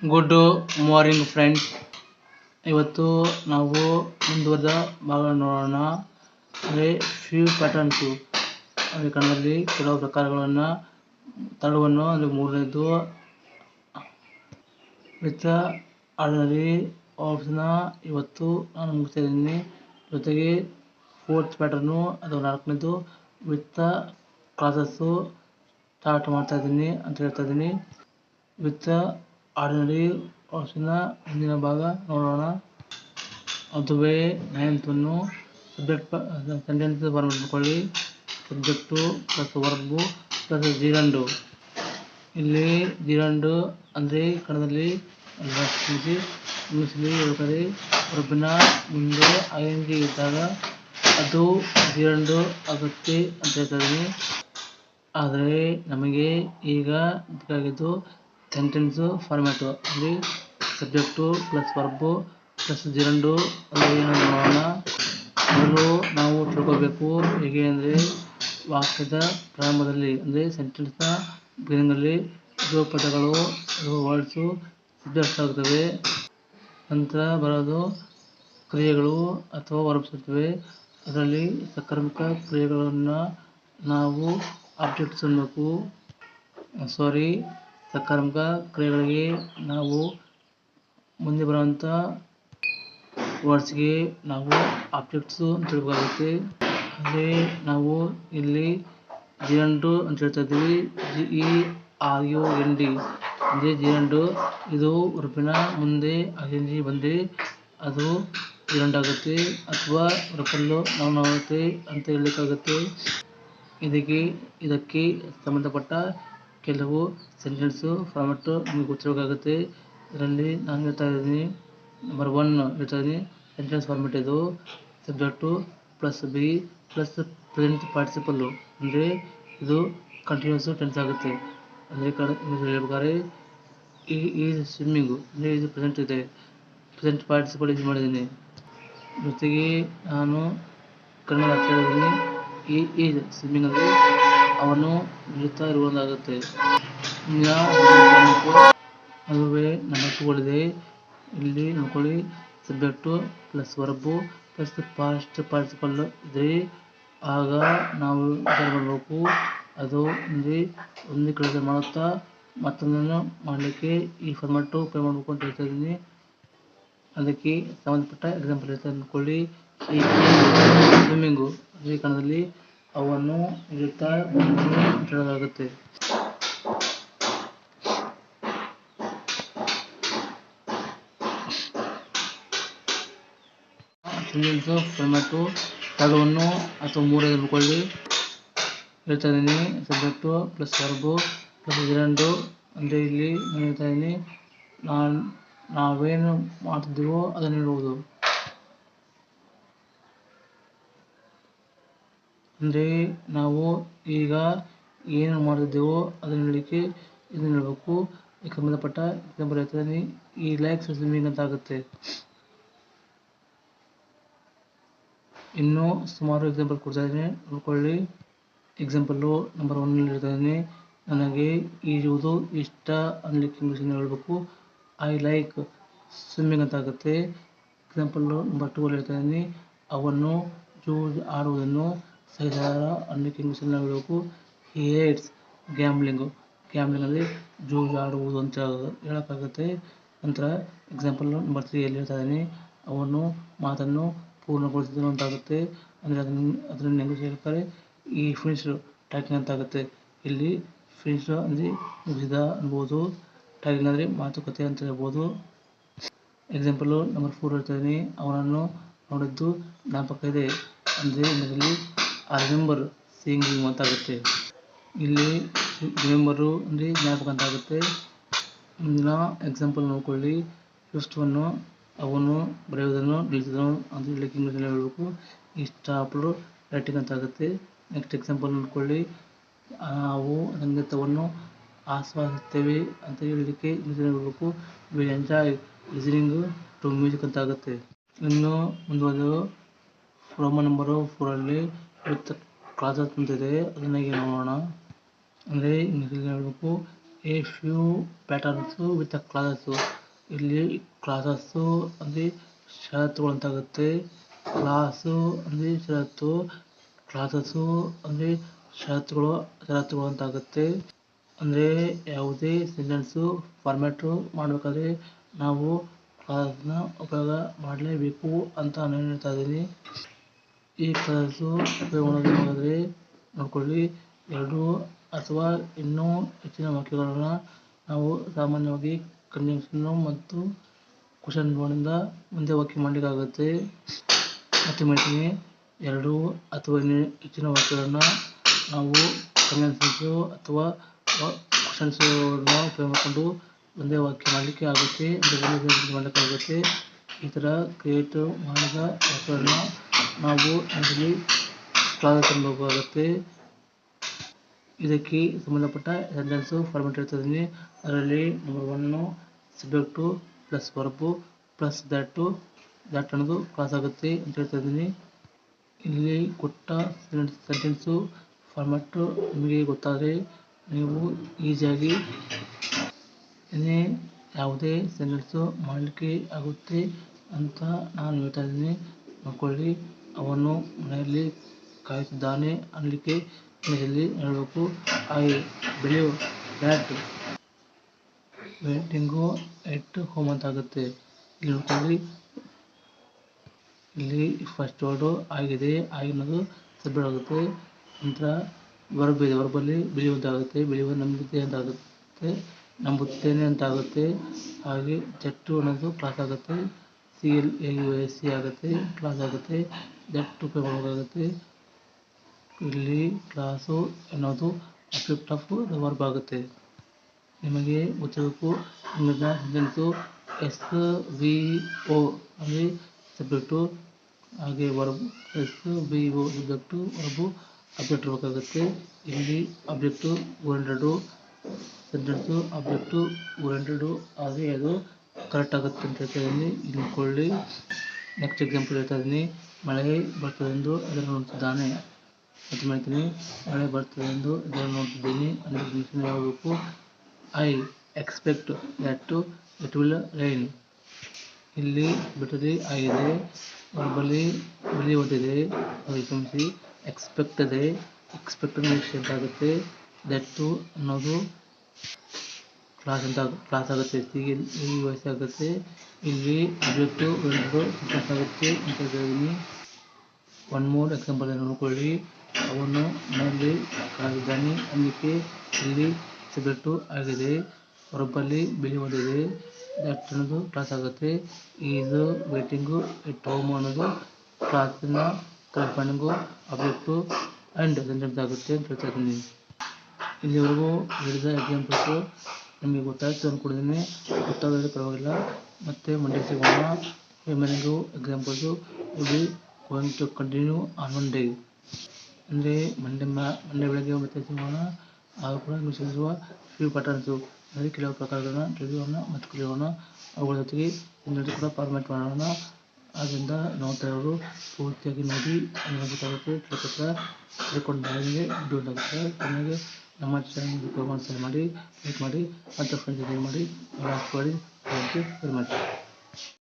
Good morning friends. ಇವತ್ತು ನಾವು ಮುಂದುವರೆದ ಭಾಗ ನೋಡೋಣ. ಅಂದರೆ ಫ್ಯೂ ಪ್ಯಾಟರ್ನ್ಸು, ಅಂದರೆ ಕನ್ನಡದಲ್ಲಿ ಕೆಲವು ಪ್ರಕಾರಗಳನ್ನು ತಳುವನ್ನು, ಅಂದರೆ ಮೂರನೇದು ವಿತ್ ಆರ್ಡಿನರಿ ಆಪ್ಷನ್ನ ಇವತ್ತು ನಾನು ಮುಗಿಸ್ತಾ ಇದ್ದೀನಿ. ಜೊತೆಗೆ ಫೋರ್ತ್ ಪ್ಯಾಟರ್ನು ಅಥವಾ ನಾಲ್ಕನೇದು ವಿತ್ ಕ್ಲಾಸಸ್ಸು ಸ್ಟಾರ್ಟ್ ಮಾಡ್ತಾ ಇದ್ದೀನಿ ಅಂತ ಹೇಳ್ತಾ ಇದ್ದೀನಿ. ವಿತ್ ಆರ್ಡಿನರಿ ಆಪ್ಷನ್ನ ಮುಂದಿನ ಭಾಗ ನೋಡೋಣ. ಅದುವೇ 9th ಒನ್ನು ಸಬ್ಜೆಕ್ಟ್ ಸೆಂಟೆನ್ಸ್ ಫಾರ್ಮೆಟ್ ಮಾಡ್ಕೊಳ್ಳಿ. Subject plus verb plus gerund. ಇಲ್ಲಿ ಜಿರಂಡು ಅಂದರೆ ಕನ್ನಡದಲ್ಲಿ ಇಂಗ್ಲೀಷಲ್ಲಿ ಹೇಳ್ತಾರೆ ವರ್ಬಿನ ಮುಂದೆ ING ಇದ್ದಾಗ ಅದು ಜಿರಂಡು ಆಗುತ್ತೆ ಅಂತ ಹೇಳ್ತಾ ಇದ್ದೀನಿ. ಆದರೆ ನಮಗೆ ಈಗ ಬೇಕಾಗಿದ್ದು ಸೆಂಟೆನ್ಸು ಫಾರ್ಮ್ಯಾಟು, ಅಂದರೆ ಸಬ್ಜೆಕ್ಟು ಪ್ಲಸ್ ವರ್ಬು ಪ್ಲಸ್ ಜಿರಂಡು ಅಂದರೆ ಏನು ನೋಡೋಣ. ಮೊದಲು ನಾವು ತಿಳ್ಕೊಬೇಕು ಹೇಗೆ ಅಂದರೆ ವಾಕ್ಯದ ಪ್ರಾರಂಭದಲ್ಲಿ, ಅಂದರೆ ಸೆಂಟೆನ್ಸ್ನ ಬಿಗಿನಿಂಗಲ್ಲಿ ಇರುವ ಪದಗಳು ವರ್ಡ್ಸು ಸಬ್ಜೆಕ್ಟ್ಸ್ ಆಗುತ್ತವೆ. ನಂತರ ಬರೋದು ಕ್ರಿಯೆಗಳು ಅಥವಾ ವರ್ಬ್ಸ್ ಇರ್ತವೆ. ಅದರಲ್ಲಿ ಸಕರ್ಮಕ ಕ್ರಿಯೆಗಳನ್ನು ನಾವು ಆಬ್ಜೆಕ್ಟ್ಸ್ ಅನ್ನಬೇಕು. ಸಕರ್ಮಕ ಕ್ರಿಯೆಗಳಿಗೆ ನಾವು ಮುಂದೆ ಬರುವಂಥ ವರ್ಡ್ಸ್ಗೆ ನಾವು ಆಬ್ಜೆಕ್ಟ್ಸು ಅಂತ ತಿಳ್ಬೇಕಾಗುತ್ತೆ. ಅಂದರೆ ನಾವು ಇಲ್ಲಿ ಜಿರಂಡು ಅಂತ ಹೇಳ್ತಾ ಇದ್ದೀವಿ. GERUND ಅಂದರೆ ಜಿರಂಡು. ಇದು ವರ್ಬಿನ ಮುಂದೆ ING ಬಂದರೆ ಅದು ಜಿರಂಡು ಆಗುತ್ತೆ, ಅಥವಾ ವರ್ಬಲ್ಲು ನೌನ್ ಆಗುತ್ತೆ ಅಂತ ಹೇಳಲಿಕ್ಕಾಗುತ್ತೆ. ಇದಕ್ಕೆ ಸಂಬಂಧಪಟ್ಟ ಕೆಲವು ಸೆಂಟೆನ್ಸು ಫಾರ್ಮೆಟ್ಟು ನಿಮಗೆ ಗೊತ್ತಿರಬೇಕಾಗುತ್ತೆ. ಇದರಲ್ಲಿ ನಾನು ಹೇಳ್ತಾ ಇದ್ದೀನಿ, ನಂಬರ್ 1 ಹೇಳ್ತಾ ಇದ್ದೀನಿ. ಸೆಂಟೆನ್ಸ್ ಫಾರ್ಮೆಟ್ ಇದು subject plus be plus present participle, ಅಂದರೆ ಇದು ಕಂಟಿನ್ಯೂಸ್ ಟೆನ್ಸ್ ಆಗುತ್ತೆ. ಅಂದರೆ ಹೇಳ್ಬೇಕಾದ್ರೆ ಈಸ್ ಸ್ವಿಮ್ಮಿಂಗು, ಅಂದರೆ ಇದು ಪ್ರೆಸೆಂಟ್ ಇದೆ, ಪ್ರೆಸೆಂಟ್ ಪಾರ್ಟಿಸಿಪಲ್ ಯೂಸ್ ಮಾಡಿದ್ದೀನಿ. ಜೊತೆಗೆ ನಾನು ಕನ್ನಡ ಅರ್ಥ ಹೇಳಿದ್ದೀನಿ. ಈಸ್ ಸ್ವಿಮ್ಮಿಂಗ್ ಅಂದರೆ ಅವನು ಇಳಿತಾ ಇರುವುದಾಗುತ್ತೆ. ಅದುವೇ ನಮ್ಮ ತಗೊಳ್ಳಿದೆ. ಇಲ್ಲಿ ನೋಡ್ಕೊಳ್ಳಿ, subject plus verb plus past participle ಇದ್ರೆ ಆಗ ನಾವು ವಿಚಾರ ಮಾಡಬೇಕು. ಅದು ಅಂದರೆ ಒಂದು ಕೆಲಸ ಮಾಡುತ್ತಾ ಮತ್ತೊಂದನ್ನು ಮಾಡಲಿಕ್ಕೆ ಈ ಫಾರ್ಮೆಟ್ಟು ಉಪಯೋಗ ಮಾಡಬೇಕು ಅಂತ ಹೇಳ್ತಾ ಇದ್ದೀನಿ. ಅದಕ್ಕೆ ಸಂಬಂಧಪಟ್ಟ ಎಕ್ಸಾಂಪಲ್ ಹೇಳ್ತಾ ಅಂದ್ಕೊಳ್ಳಿ. ಈ ಸ್ವಿಮ್ಮಿಂಗು ಅಂದರೆ ಕನ್ನಡದಲ್ಲಿ ಅವನು ಇಳಿತಾ ಬಂದನು ಅಂತ ಹೇಳೋದಾಗುತ್ತೆ. ಸೆಂಟೆನ್ಸು ಫಾರ್ಮ್ಯಾಟು ತಳುವನ್ನು ಅಥವಾ ಮೂರನೇ ಅಂದ್ಕೊಳ್ಳಿ. ಹೇಳ್ತಾ ಇದ್ದೀನಿ ಸಬ್ಜೆಕ್ಟು ಪ್ಲಸ್ ವರ್ಬು ಪ್ಲಸ್ ಜಿರಂಡು. ಅಂದರೆ ಇಲ್ಲಿ ನಾನು ಹೇಳ್ತಾ ಇದ್ದೀನಿ, ನಾವೇನು ಮಾಡ್ತಿದ್ದೀವೋ ಅದನ್ನು ಹೇಳುವುದು. ಅಂದರೆ ನಾವು ಈಗ ಏನು ಮಾಡ್ತಿದ್ದೇವೋ ಅದನ್ನು ಹೇಳಲಿಕ್ಕೆ ಇದನ್ನು ಹೇಳಬೇಕು. ಇದಕ್ಕೆ ಸಂಬಂಧಪಟ್ಟ ಎಕ್ಸಾಂಪಲ್ ಹೇಳ್ತಾ ಇದ್ದೀನಿ. ಈ ಲೈಕ್ಸ್ ಸ್ವಿಮ್ಮಿಂಗ್ ಅಂತ ಆಗುತ್ತೆ. ಇನ್ನೂ ಸುಮಾರು ಎಕ್ಸಾಂಪಲ್ ಕೊಡ್ತಾ ಇದ್ದೀನಿ, ನೋಡ್ಕೊಳ್ಳಿ. ಎಕ್ಸಾಂಪಲ್ಲು ನಂಬರ್ 1 ಹೇಳ್ತಾ ಇದ್ದೀನಿ. ನನಗೆ ಈಜುವುದು ಇಷ್ಟ ಅನ್ನಲಿಕ್ಕೆ ಇಂಗ್ಲೀಷನ್ನು ಹೇಳಬೇಕು. ಐ ಲೈಕ್ ಸ್ವಿಮ್ಮಿಂಗ್ ಅಂತ ಆಗುತ್ತೆ. ಎಕ್ಸಾಂಪಲ್ಲು ನಂಬರ್ 2 ಹೇಳ್ತಾ ಇದ್ದೀನಿ. ಅವನು ಜೂಜ್ ಆಡುವುದನ್ನು ಸಹಿಸಲಾರ ಅನ್ನಲಿಕ್ಕೆ ಇಂಗ್ಲೀಷನ್ನು ಹೇಳಬೇಕು. ಹಿ ಹೇಟ್ಸ್ ಗ್ಯಾಮ್ಲಿಂಗು, ಗ್ಯಾಮ್ಲಿಂಗಲ್ಲಿ ಜೂಜ್ ಆಡುವುದು ಅಂತ ಹೇಳೋಕ್ಕಾಗುತ್ತೆ. ನಂತರ ಎಕ್ಸಾಂಪಲ್ಲು ನಂಬರ್ 3 ಹೇಳ್ತಾ ಇದ್ದೀನಿ. ಅವನು ಮಾತನ್ನು ಪೂರ್ಣಗೊಳಿಸಿದನು ಅಂತಾಗುತ್ತೆ. ಅಂದರೆ ಅದನ್ನು ಇಂಗ್ಲೀಷ್ ಹೇಳ್ತಾರೆ ಈ ಫಿನಿಶ್ಡ್ ಟಾಕಿಂಗ್ ಅಂತ ಆಗುತ್ತೆ. ಇಲ್ಲಿ ಫಿನಿಶ್ಡ್ ಅಂದರೆ ಮುಗಿಸಿದ ಅನ್ಬೋದು, ಟಾಕಿಂಗ್ ಅಂದರೆ ಮಾತುಕತೆ ಅಂತ ಹೇಳ್ಬೋದು. ಎಕ್ಸಾಂಪಲ್ಲು ನಂಬರ್ 4 ಹೇಳ್ತಾ ಇದ್ದೀನಿ. ಅವನನ್ನು ನೋಡಿದ್ದು ಜ್ಞಾಪಕ ಇದೆ, ಅಂದರೆ ಇಂಗ್ಲೀಷಲ್ಲಿ ಐ ರಿಮೆಂಬರ್ ಸೀಯಿಂಗ್ ಹಿಮ್ ಅಂತ ಆಗುತ್ತೆ. ಇಲ್ಲಿ ರಿಮೆಂಬರು ಅಂದರೆ ಜ್ಞಾಪಕ ಅಂತ ಆಗುತ್ತೆ. ಮುಂದಿನ ಎಕ್ಸಾಂಪಲ್ ನೋಡ್ಕೊಳ್ಳಿ. ಫಸ್ಟ್ ಒನ್ನು, ಅವನು ಬರೆಯುವುದನ್ನು ನಿಲ್ಲಿಸಿದನು ಅಂತ ಹೇಳಲಿಕ್ಕೆ ಇಂಗ್ಲೀಷಲ್ಲಿ ಹೇಳಬೇಕು. ಈ ಸ್ಟಾಪ್ಡ್ ರೈಟಿಂಗ್ ಅಂತ ಆಗುತ್ತೆ. ನೆಕ್ಸ್ಟ್ ಎಕ್ಸಾಂಪಲ್ ನೋಡ್ಕೊಳ್ಳಿ. ನಾವು ಸಂಗೀತವನ್ನು ಆಸ್ವಾದಿಸುತ್ತೇವೆ ಅಂತ ಹೇಳಲಿಕ್ಕೆ ಇಂಗ್ಲೀಷಲ್ಲಿ ಹೇಳಬೇಕು. We enjoy listening to music ಅಂತ ಆಗುತ್ತೆ. ಇನ್ನು ಮುಂದುವರೆದು ರೋಮನ್ ನಂಬರು 4ರಲ್ಲಿ ವಿತ್ ಕ್ಲಾಸಸ್ ಅಂತಿದೆ, ಅದನ್ನ ಈಗ ನೋಡೋಣ. ಅಂದರೆ ಇಂಗ್ಲೀಷಲ್ಲಿ ಹೇಳಬೇಕು a few patterns with clauses. ಇಲ್ಲಿ ಕ್ಲಾಸಸ್ಸು ಅಂದರೆ ಷರತ್ತುಗಳು ಅಂತಾಗುತ್ತೆ. ಕ್ಲಾಸು ಅಂದರೆ ಷರತ್ತು, ಕ್ಲಾಸಸ್ಸು ಅಂದರೆ ಷರತ್ತುಗಳು ಅಂತಾಗುತ್ತೆ. ಅಂದರೆ ಯಾವುದೇ ಸೆಂಟೆನ್ಸು ಫಾರ್ಮ್ಯಾಟು ಮಾಡಬೇಕಾದ್ರೆ ನಾವು ಕ್ಲಾಸಸ್ನ ಉಪಯೋಗ ಮಾಡಲೇಬೇಕು ಅಂತ ನಾನು ಹೇಳ್ತಾ ಇದ್ದೀನಿ. ಈ ಕ್ಲಾಸಸ್ಸು ಉಪಯೋಗ ಮಾಡೋದಾದರೆ ನೋಡ್ಕೊಳ್ಳಿ, 2 ಅಥವಾ ಇನ್ನೂ ಹೆಚ್ಚಿನ ವಾಕ್ಯಗಳನ್ನು ನಾವು ಸಾಮಾನ್ಯವಾಗಿ ಕಂಜಂಕ್ಷನ್ನು ಮತ್ತು ಕ್ವಶನ್ ವರ್ಡ್ನಿಂದ ಮುಂದೆ ವಾಕ್ಯ ಮಾಡಲಿಕ್ಕಾಗುತ್ತೆ. ಮತ್ತೆ ಮಾಡ್ತೀನಿ, 2 ಅಥವಾ ಇನ್ನೂ ಹೆಚ್ಚಿನ ವಾಕ್ಯಗಳನ್ನು ನಾವು ಕಂಜಂಕ್ಷನ್ಸು ಅಥವಾ ಕ್ವಶನ್ಸ್ ವರ್ಡ್ನ ಉಪಯೋಗ ಮಾಡಿಕೊಂಡು ಒಂದೇ ವಾಕ್ಯ ಮಾಡಲಿಕ್ಕೆ ಆಗುತ್ತೆ, ಮಾಡಲಿಕ್ಕಾಗುತ್ತೆ. ಈ ಥರ ಕ್ರಿಯೇಟ್ ಮಾಡಿದ ವಾಕ್ಯಗಳನ್ನ ನಾವು ಇದರಲ್ಲಿ ಕ್ಲಾಸಸ್ ಅನ್ಬೇಕಾಗುತ್ತೆ. ಇದಕ್ಕೆ ಸಂಬಂಧಪಟ್ಟ ಸೆಂಟೆನ್ಸು ಫಾರ್ಮ್ಯಾಟ್ ಹೇಳ್ತಾ ಇದ್ದೀನಿ. ಅದರಲ್ಲಿ number 1 subject plus verb plus that ಅನ್ನೋದು ಕ್ಲಾಸ್ ಆಗುತ್ತೆ ಅಂತ ಹೇಳ್ತಾ ಇದ್ದೀನಿ. ಇಲ್ಲಿ ಕೊಟ್ಟ ಸೆಂಟೆನ್ಸು ಫಾರ್ಮ್ಯಾಟು ನಿಮಗೆ ಗೊತ್ತಾದರೆ ನೀವು ಈಸಿಯಾಗಿ ಯಾವುದೇ ಸೆಂಟೆನ್ಸು ಮಾಡಲಿಕ್ಕೆ ಆಗುತ್ತೆ ಅಂತ ನಾನು ಹೇಳ್ತಾ ಇದ್ದೀನಿ. ನೋಡ್ಕೊಳ್ಳಿ, ಅವನು ಮನೆಯಲ್ಲಿ ಕಾಯುತ್ತಿದ್ದಾನೆ ಅನ್ನಲಿಕ್ಕೆ ಇಂಗ್ಲೀಷಲ್ಲಿ ಹೇಳಬೇಕು, I believe that waiting at home ಅಂತ ಆಗುತ್ತೆ. ಇಲ್ಲಿ ನೋಡ್ಕೊಳ್ಳಿ, ಇಲ್ಲಿ ಫಸ್ಟ್ ವರ್ಡು ಆಗಿದೆ, ಐ ಅನ್ನೋದು ಸಬ್ಜೆಕ್ಟ್ ಆಗುತ್ತೆ. ನಂತರ ವರ್ಬ್ ಇದೆ, ವರ್ಬಲ್ಲಿ ಬಿಲೀವ್ ಅಂತ ಆಗುತ್ತೆ, ಬಿಲೀವ್ ನಂಬಿದ್ದೆ ಅಂತ ಆಗುತ್ತೆ, ನಂಬುತ್ತೇನೆ ಅಂತ ಆಗುತ್ತೆ. ಹಾಗೆ ಜಟ್ಟು ಅನ್ನೋದು ಕ್ಲಾಸ್ ಆಗುತ್ತೆ, CLAUSE ಆಗುತ್ತೆ, ಕ್ಲಾಸ್ ಆಗುತ್ತೆ. ದಟ್ ಉಪಯೋಗ ಮಾಡಬೇಕಾಗುತ್ತೆ. ಇಲ್ಲಿ ಕ್ಲಾಸು ಅನ್ನೋದು ಆಬ್ಜೆಕ್ಟ್ ಆಫ್ ದ ವರ್ಬ್ ಆಗುತ್ತೆ. ನಿಮಗೆ ಗೊತ್ತಿರಬೇಕು, ಇಂಗ್ಲೀಷ್ನ ಸೆಂಟೆನ್ಸು SVO ಅಂದರೆ ಸಬ್ಜೆಕ್ಟು, ಹಾಗೆ verb SVO subject, verb object ಇರಬೇಕಾಗುತ್ತೆ. ಇಲ್ಲಿ object oriented, sentence object oriented ಆದರೆ ಅದು ಕರೆಕ್ಟ್ ಆಗುತ್ತೆ ಅಂತ ಹೇಳ್ತಾ ಇದ್ದೀನಿ. ಇಲ್ಲಿ ನೋಡ್ಕೊಳ್ಳಿ, ನೆಕ್ಸ್ಟ್ ಎಕ್ಸಾಂಪಲ್ ಹೇಳ್ತಾ ಇದ್ದೀನಿ. ಮಳೆ ಬರ್ತದೆಂದು ಎದುರು ನೋಡುತ್ತಿದ್ದಾನೆ. ಮತ್ತೆ ಮಾಡ್ತೀನಿ, ಮಳೆ ಬರ್ತದೆಂದು ಎದುರು ನೋಡುತ್ತಿದ್ದೀನಿ ಅಂದರೆ ಇಂಗ್ಲೀಷಲ್ಲಿ ಹೇಳಬೇಕು, I expect that it will rain. ಇಲ್ಲಿ ಬಿಟ್ಟರೆ ಆಗಿದೆ, ವರ್ಬಲ್ಲಿ ಬಿಲೀವ್ ಇದೆ, ಅದು ಕ್ಷಮಿಸಿ, ಎಕ್ಸ್ಪೆಕ್ಟ್ ಇದೆ, ಎಕ್ಸ್ಪೆಕ್ಟ್ ನೆಕ್ಸ್ಟ್ ಆಗುತ್ತೆ. ದಟ್ಟು ಅನ್ನೋದು ಕ್ಲಾಸ್ ಆಗುತ್ತೆ, CLAUSE ಆಗುತ್ತೆ. ಇಲ್ಲಿ ಆಬ್ಜೆಕ್ಟು ಸೆಂಟೆನ್ಸ್ ಆಗುತ್ತೆ ಅಂತ ಹೇಳಿದ್ದೀನಿ. ಒನ್ ಮೋರ್ ಎಕ್ಸಾಂಪಲ್ ನೋಡ್ಕೊಳ್ಳಿ, ಅವನು ಮನೆಯಲ್ಲಿ ಕಾಯುತ್ತಿದ್ದಾನೆ ಅನ್ನಲಿಕ್ಕೆ ಇಲ್ಲಿ ಸಬ್ಜೆಕ್ಟು ಆಗಿದೆ, ವರ್ಬಲ್ಲಿ ಬಿಲೀವ್ ಇದೆ, ದಟ್ ಅನ್ನೋದು ಕ್ಲಾಸ್ ಆಗುತ್ತೆ. ಈಸ್ ವೇಟಿಂಗು ಎಟ್ ಹೋಮ್ ಅನ್ನೋದು ಕ್ಲಾಸಿನ ಕರೆಸ್ಪಾಂಡಿಂಗು ಆಬ್ಜೆಕ್ಟು ಆ್ಯಂಡ್ ಸೆಂಟೆನ್ಸ್ ಆಗುತ್ತೆ ಅಂತ ಹೇಳ್ತಾ ಇದ್ದೀನಿ. ಇಲ್ಲಿವರೆಗೂ ಹೇಳಿದ ಎಕ್ಸಾಂಪಲ್ಸು ನಿಮಗೆ ಗೊತ್ತಾಯ್ತು ಅಂದ್ಕೊಂಡಿದ್ದೀನಿ. ಗೊತ್ತಾದರೆ ಪರವಾಗಿಲ್ಲ, ಮತ್ತೆ ಮಂಡೇ ಸಿಗೋಣ. Remaining examples will going to continue on Monday. ಅಂದರೆ ಮಂಡೇ ಬೆಳಗ್ಗೆ ಮತ್ತೆ ಸಿಗೋಣ. ಆಗ ಕೂಡ ಇಂಗ್ಲೀಷಲ್ಲಿರುವ ಫ್ಯೂ ಪ್ಯಾಟರ್ನ್ಸು ಅಂದರೆ ಕೆಲವು ಪ್ರಕಾರಗಳನ್ನ ತಿಳಿಯೋಣ ಮತ್ತು ಕಲಿಯೋಣ. ಅವುಗಳ ಜೊತೆಗೆ ಇನ್ನೊಂದು ಕೂಡ ಫಾರ್ಮ್ಯಾಟ್ ಮಾಡೋಣ. ಆದ್ದರಿಂದ ನೋಡ್ತಾ ಇರೋರು ಪೂರ್ತಿಯಾಗಿ ನೋಡಿ, ನಿಮಗೆ ಗೊತ್ತಾಗುತ್ತೆ. ತಿಳ್ಕೊಂಡು ನನಗೆ ದುಡ್ಡು ಉಂಟಾಗುತ್ತೆ. ನನಗೆ ನಮ್ಮ ಚಾನಲ್ ಮಾಡಿ, ಲೈಕ್ ಮಾಡಿ ಮತ್ತು ಫ್ರೆಂಡ್ಸ್ ಮಾಡಿ, ಲಾಸ್ಟ್ ಮಾಡಿ. Thank you very much.